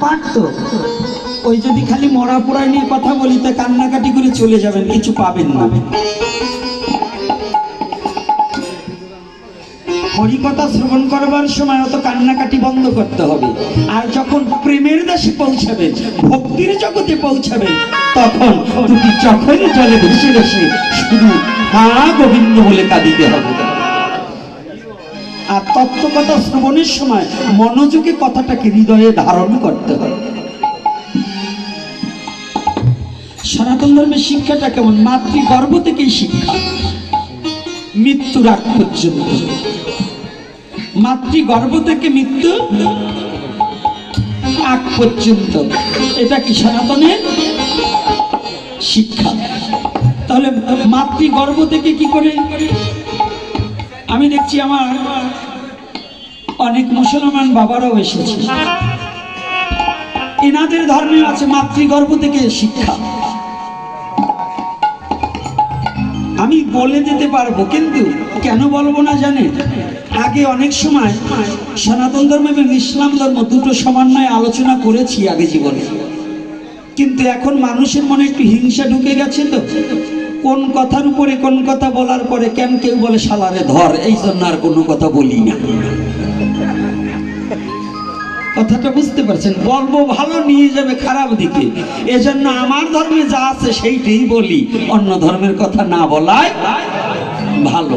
পারতো ওই যদি খালি মরা পোড়া নিয়ে কথা বলি তা কান্নাকাটি করে চলে যাবেন, কিছু পাবেন না। হরিকথা শ্রবণ করবার সময় অত কান্নাকাটি বন্ধ করতে হবে। আর যখন প্রেমের দেশে পৌঁছাবেন, ভক্তির জগতে পৌঁছাবেন, তখন দুটি চোখের জলে ভেসে ভেসে শুধু হা গোবিন্দ বলে কাঁদিতে হবে। আর তত্ত্বকথা শ্রবণের সময় মনোযোগে কথাটাকে হৃদয়ে ধারণ করতে হবে। সনাতন ধর্মের শিক্ষাটা কেমন? মাতৃগর্ভ থেকেই শিক্ষা, মৃত্যুর আগ পর্যন্ত। মাতৃগর্ভ থেকে মৃত্যু আগ পর্যন্ত, এটা কি সনাতনের শিক্ষা? তাহলে মাতৃগর্ভ থেকে কি করে? আমি দেখছি আমার অনেক মুসলমান বাবারাও এসেছে, এনাদের ধর্মে আছে মাতৃগর্ভ থেকে শিক্ষা। আমি বলে যেতে পারবো, কিন্তু কেন বলবো না জানেন? আগে অনেক সময় সনাতন ধর্ম এবং ইসলাম ধর্ম দুটো সমন্বয়ে আলোচনা করেছি আগে জীবনে, কিন্তু এখন মানুষের মনে একটু হিংসা ঢুকে গেছে। তো কোন কথার উপরে কোন কথা বলার পরে কেন কেউ বলে শালারে ধর, এই জন্য আর কোনো কথা বলি না। কথাটা বুঝতে পারছেন? বলবো ভালো, নিয়ে যাবে খারাপ দিকে। এজন্য আমার ধর্মে যা আছে সেইটাই বলি, অন্য ধর্মের কথা না বলায় ভালো।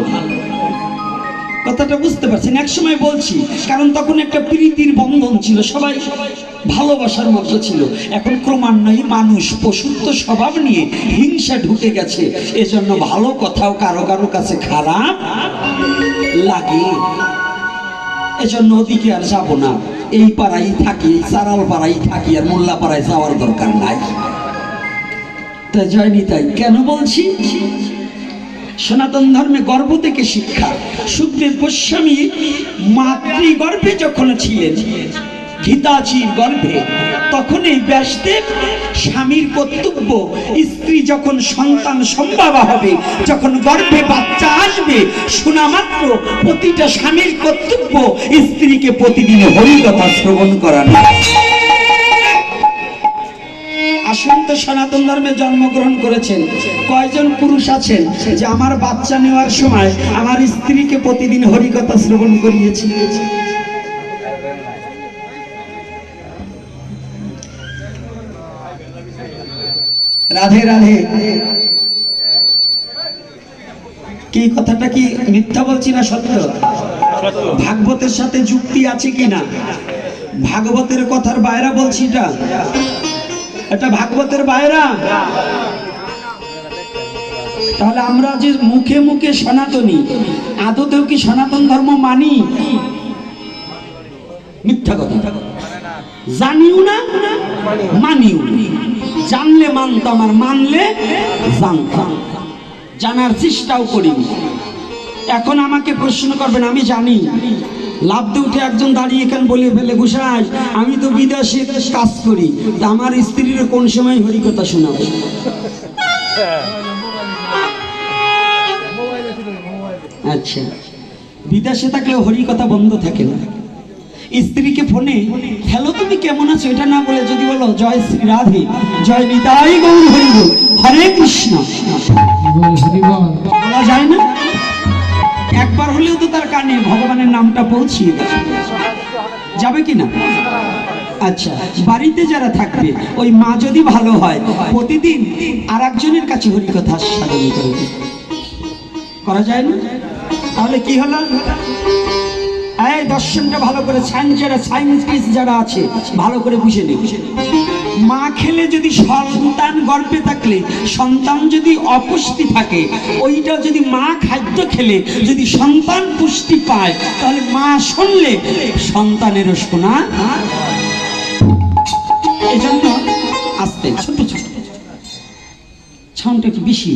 কথাটা বুঝতে পারছেন? এক সময় বলছি, কারণ তখন একটা প্রীতির বন্ধন ছিল, সবাই ভালোবাসার মধ্যে ছিল। এখন ক্রমান্বয়ে মানুষ পশুত্ব স্বভাব নিয়ে হিংসা ঢুকে গেছে, এজন্য ভালো কথাও কারো কারো কাছে খারাপ লাগে। এজন্য ওদিকে আর যাব না, এই পাড়াই থাকি, এই সারাল পাড়াই থাকি, আর মোল্লা পাড়ায় যাওয়ার দরকার নাই। তাই জয়নি, তাই কেন বলছি? সনাতন ধর্মে গর্ভ থেকে শিক্ষা। সুখদেব গোস্বামী মাতৃগর্ভে যখন ছিলেন, গীতাজির গর্ভে, তখন এই ব্যাসদেব স্বামীর কর্তব্য, স্ত্রী যখন সন্তান সম্ভাবা হবে, যখন গর্ভে বাচ্চা আসবে, শোনা মাত্র প্রতিটা স্বামীর কর্তব্য স্ত্রীকে প্রতিদিন হরিকথা শ্রবণ করানো। আসুন তো, সনাতন ধর্মে জন্মগ্রহণ করেছেন কয়জন পুরুষ আছেন যে আমার বাচ্চা নেওয়ার সময় আমার স্ত্রীকে প্রতিদিন হরিকথা শ্রবণ করিয়েছি? রাধে রাধে। কি কথাটা কি মিথ্যা বলছি না সত্য? ভাগবতের সাথে যুক্তি আছে কিনা? ভাগবতের কথার বাইরা বলছি, এটা ভাগবতের বাইরা। তাহলে আমরা যে মুখে মুখে সনাতনী, আদতেও কি সনাতন ধর্ম মানি? মিথ্যা কথা। জানিও না, মানিও না। জানলে মানতাম, আর মানলে জানতাম, জানার চেষ্টাও করি। এখন আমাকে প্রশ্ন করবেন, আমি জানি। লাভ দিয়ে উঠে একজন দাঁড়িয়ে এখানে বলে ফেলে, গোসাই আমি তো বিদেশে কাজ করি, আমার স্ত্রীর কোন সময় হরিকথা শোনাবে? আচ্ছা, বিদেশে থাকলে হরিকথা বন্ধ থাকে না। স্ত্রীকে ফোনে হ্যালো তুমি কেমন আছো এটা না বলে যদি বলো জয় শ্রী রাধে, জয় নিতাই গৌর হরি বল, হরে কৃষ্ণ বলা যায় না? একবার হলেও তো তার কানে ভগবানের নামটা পৌঁছিয়ে যাবে কিনা? আচ্ছা, বাড়িতে যারা থাকবে, ওই মা যদি ভালো হয়, প্রতিদিন আর একজনের কাছে হরিকথা সাধন করবে, করা যায় না? তাহলে কি হলো? এই দর্শনটা ভালো করে, সায়েন্স যারা আছে ভালো করে বুঝে নেই। মা খেলে যদি সন্তান গর্ভে থাকলে, সন্তান যদি অপুষ্টি থাকে, ওইটা যদি মা খাদ্য খেলে যদি সন্তান পুষ্টি পায়, তাহলে মা শুনলে সন্তানেরও শোনা। এজন্য আস্তে ছোট ছোট সাউন্ডটা একটু বেশি।